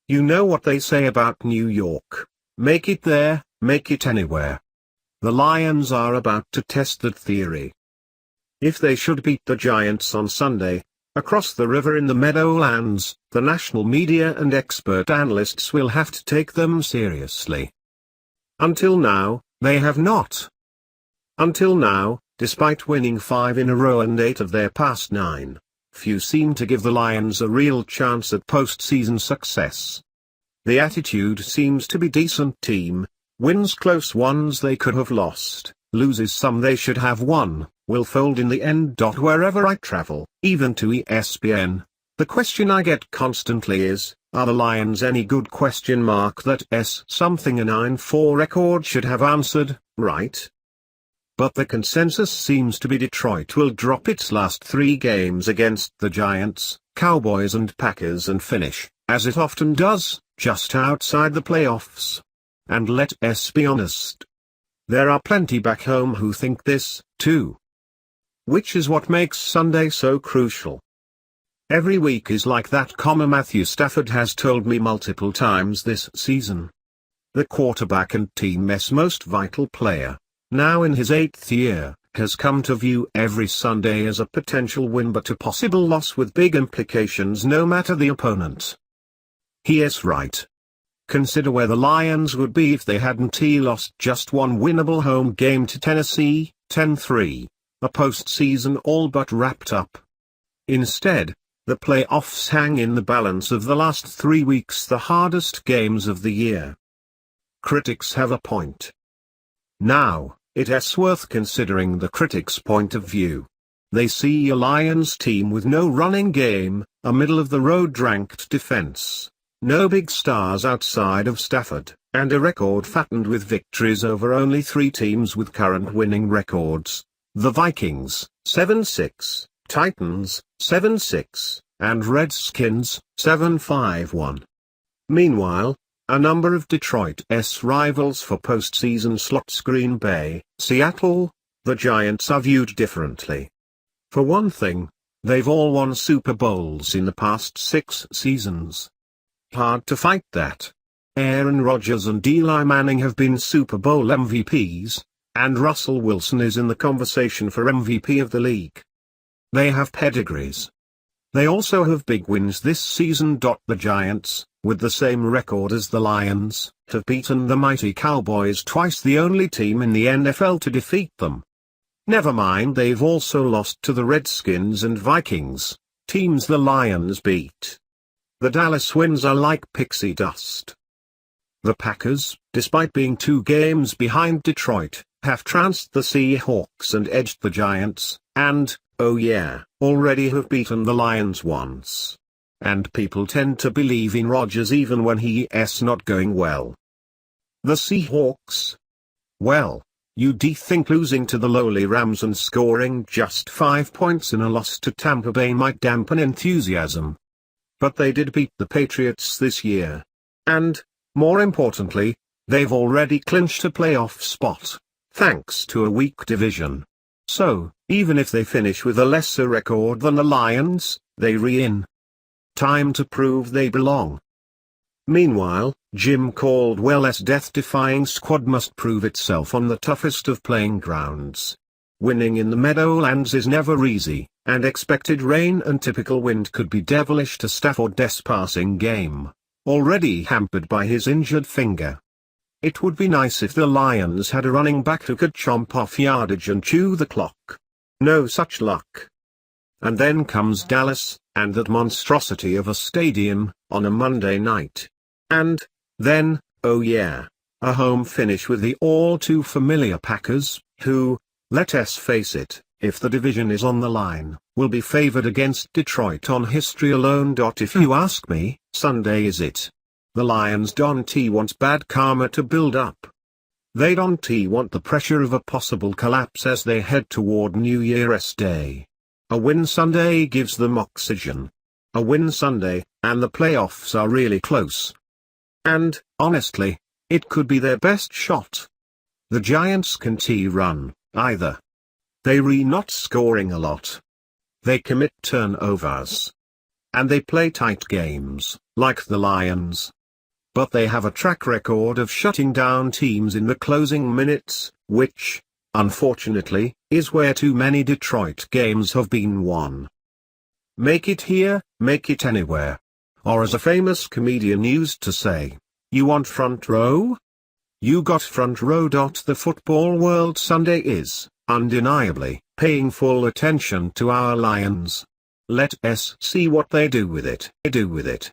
You know what they say about New York: make it there, make it anywhere. The Lions are about to test that theory. If they should beat the Giants on Sunday, across the river in the Meadowlands, the national media and expert analysts will have to take them seriously. Until now, they have not. Until now, despite winning 5 in a row and 8 of their past 9, few seem to give the Lions a real chance at postseason success. The attitude seems to be decent team, wins close ones they could have lost, loses some they should have won, will fold in the end. Wherever I travel, even to ESPN, the question I get constantly is, are the Lions any good? That something a 9-4 record should have answered, right? But the consensus seems to be Detroit will drop its last 3 games against the Giants, Cowboys and Packers and finish, as it often does, just outside the playoffs. And let us be honest. There are plenty back home who think this, too. Which is what makes Sunday so crucial. Every week is like that, Matthew Stafford has told me multiple times this season. The quarterback and team's most vital player, now in his 8th year, has come to view every Sunday as a potential win but a possible loss with big implications no matter the opponent. He is right. Consider where the Lions would be if they hadn't lost just one winnable home game to Tennessee, 10-3, a postseason all but wrapped up. Instead, the playoffs hang in the balance of the last 3 weeks, the hardest games of the year. Critics have a point. Now, it is worth considering the critics' point of view. They see a Lions team with no running game, a middle-of-the-road ranked defense, no big stars outside of Stafford, and a record fattened with victories over only 3 teams with current winning records: the Vikings, 7-6, Titans, 7-6, and Redskins, 7-5-1. Meanwhile, a number of Detroit's rivals for postseason slots, Green Bay, Seattle, the Giants, are viewed differently. For one thing, they've all won Super Bowls in the past 6 seasons. Hard to fight that. Aaron Rodgers and Eli Manning have been Super Bowl MVPs, and Russell Wilson is in the conversation for MVP of the league. They have pedigrees. They also have big wins this season. The Giants, with the same record as the Lions, have beaten the mighty Cowboys twice, the only team in the NFL to defeat them. Never mind, they've also lost to the Redskins and Vikings, teams the Lions beat. The Dallas wins are like pixie dust. The Packers, despite being 2 games behind Detroit, have trounced the Seahawks and edged the Giants, and, oh yeah, already have beaten the Lions once. And people tend to believe in Rodgers even when he's not going well. The Seahawks? Well, you'd think losing to the lowly Rams and scoring just 5 points in a loss to Tampa Bay might dampen enthusiasm. But they did beat the Patriots this year. And, more importantly, they've already clinched a playoff spot, thanks to a weak division. So, even if they finish with a lesser record than the Lions, they re-in. Time to prove they belong. Meanwhile, Jim Caldwell's death-defying squad must prove itself on the toughest of playing grounds. Winning in the Meadowlands is never easy, and expected rain and typical wind could be devilish to Stafford's passing game, already hampered by his injured finger. It would be nice if the Lions had a running back who could chomp off yardage and chew the clock. No such luck. And then comes Dallas, and that monstrosity of a stadium, on a Monday night. And, then, oh yeah, a home finish with the all-too-familiar Packers, who, let us face it, if the division is on the line, will be favored against Detroit on history alone. If you ask me, Sunday is it. The Lions don't want bad karma to build up. They don't want the pressure of a possible collapse as they head toward New Year's Day. A win Sunday gives them oxygen. A win Sunday, and the playoffs are really close. And, honestly, it could be their best shot. The Giants can't run, either. They not scoring a lot. They commit turnovers. And they play tight games, like the Lions. but they have a track record of shutting down teams in the closing minutes, which, unfortunately, is where too many Detroit games have been won. Make it here, make it anywhere. Or as a famous comedian used to say, you want front row? You got front row. The football world Sunday is, undeniably, paying full attention to our Lions. Let us see what they do with it.